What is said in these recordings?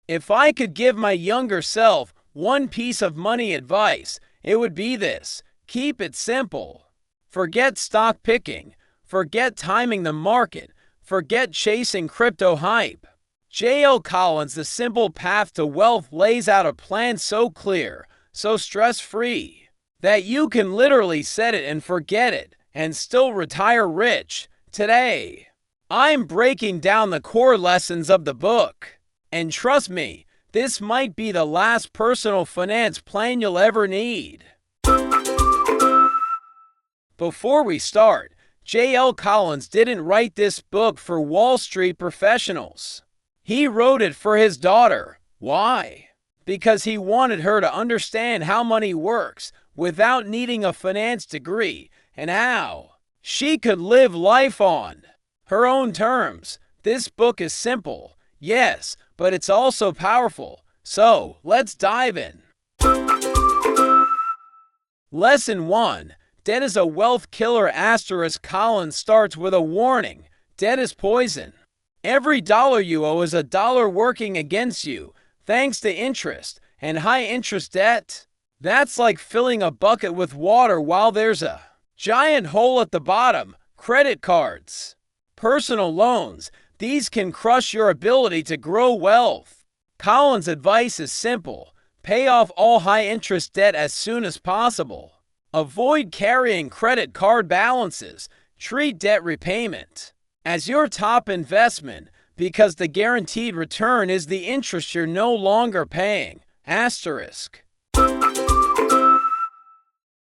If I could give my younger self one piece of money advice, it would be this: keep it simple. Forget stock picking. Forget timing the market. Forget chasing crypto hype. J.L. Collins' The Simple Path to Wealth lays out a plan so clear, so stress-free, that you can literally set it and forget it and still retire rich today. I'm breaking down the core lessons of the book. And trust me, this might be the last personal finance plan you'll ever need. Before we start, J.L. Collins didn't write this book for Wall Street professionals. He wrote it for his daughter. Why? Because he wanted her to understand how money works without needing a finance degree and how she could live life on her own terms. This book is simple, yes, but it's also powerful. So, let's dive in. Lesson 1. Debt is a wealth killer. Collins starts with a warning. Debt is poison. Every dollar you owe is a dollar working against you, thanks to interest and high interest debt. That's like filling a bucket with water while there's a giant hole at the bottom. Credit cards, personal loans, these can crush your ability to grow wealth. Collins' advice is simple: pay off all high interest debt as soon as possible. Avoid carrying credit card balances. Treat debt repayment as your top investment, because the guaranteed return is the interest you're no longer paying. Asterisk.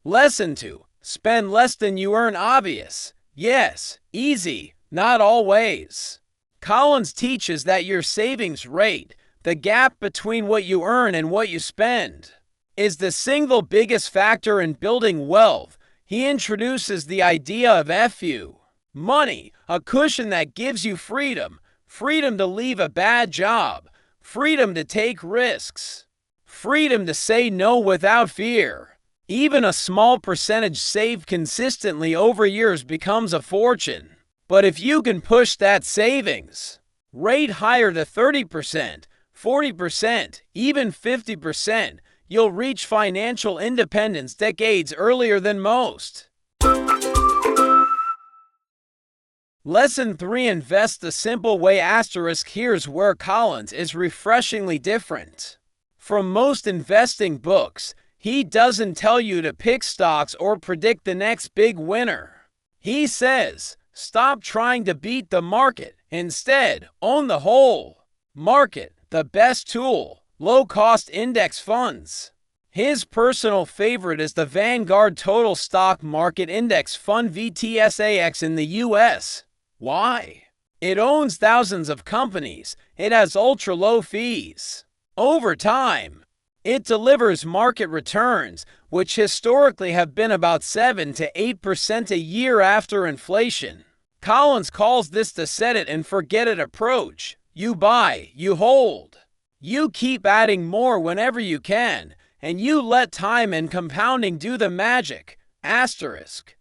Lesson 2. Spend less than you earn. Obvious. Yes, easy, not always. Collins teaches that your savings rate, the gap between what you earn and what you spend, is the single biggest factor in building wealth. He introduces the idea of FU money, a cushion that gives you freedom. Freedom to leave a bad job. Freedom to take risks. Freedom to say no without fear. Even a small percentage saved consistently over years becomes a fortune. But if you can push that savings rate higher to 30%, 40%, even 50%, you'll reach financial independence decades earlier than most. Lesson 3. Invest the simple way. Here's where Collins is refreshingly different from most investing books. He doesn't tell you to pick stocks or predict the next big winner. He says, stop trying to beat the market. Instead, own the whole market. The best tool: low-cost index funds. His personal favorite is the Vanguard Total Stock Market Index Fund, VTSAX, in the U.S. Why? It owns thousands of companies. It has ultra-low fees. Over time, it delivers market returns, which historically have been about 7 to 8% a year after inflation. Collins calls this the set it and forget it approach. You buy, you hold. You keep adding more whenever you can, and you let time and compounding do the magic. Asterisk.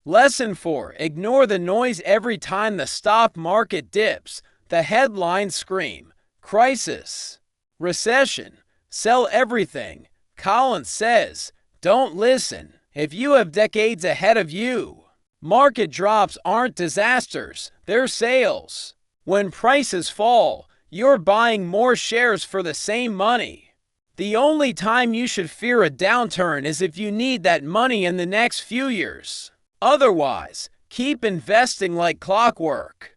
Lesson 4. Ignore the noise. Every time the stock market dips, the headlines scream: crisis, recession, sell everything. Collins says, don't listen. If you have decades ahead of you, market drops aren't disasters, they're sales. When prices fall, you're buying more shares for the same money. The only time you should fear a downturn is if you need that money in the next few years. Otherwise, keep investing like clockwork.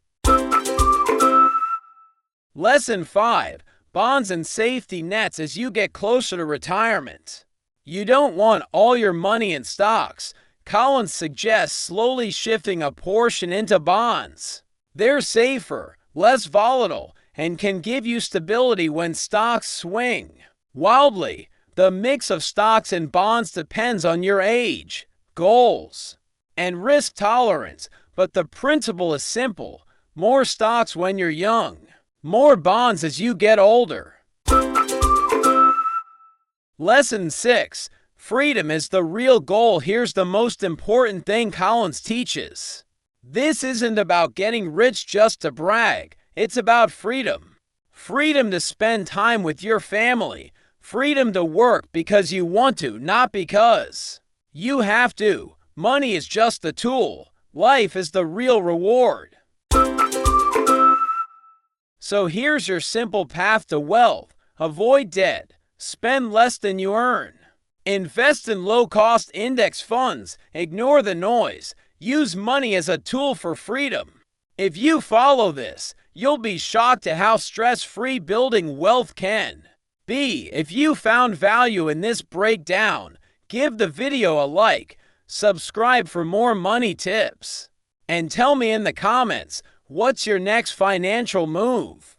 Lesson 5. Bonds and safety nets. As you get closer to retirement, you don't want all your money in stocks. Collins suggests slowly shifting a portion into bonds. They're safer, less volatile, and can give you stability when stocks swing wildly. The mix of stocks and bonds depends on your age, goals, and risk tolerance, but the principle is simple: more stocks when you're young, more bonds as you get older. Lesson 6. Freedom is the real goal. Here's the most important thing Collins teaches. This isn't about getting rich just to brag. It's about freedom. Freedom to spend time with your family. Freedom to work because you want to, not because you have to. Money is just a tool. Life is the real reward. So here's your simple path to wealth. Avoid debt. Spend less than you earn. Invest in low-cost index funds. Ignore the noise. Use money as a tool for freedom. If you follow this, you'll be shocked at how stress-free building wealth can be. If you found value in this breakdown, give the video a like, subscribe for more money tips, and tell me in the comments, what's your next financial move?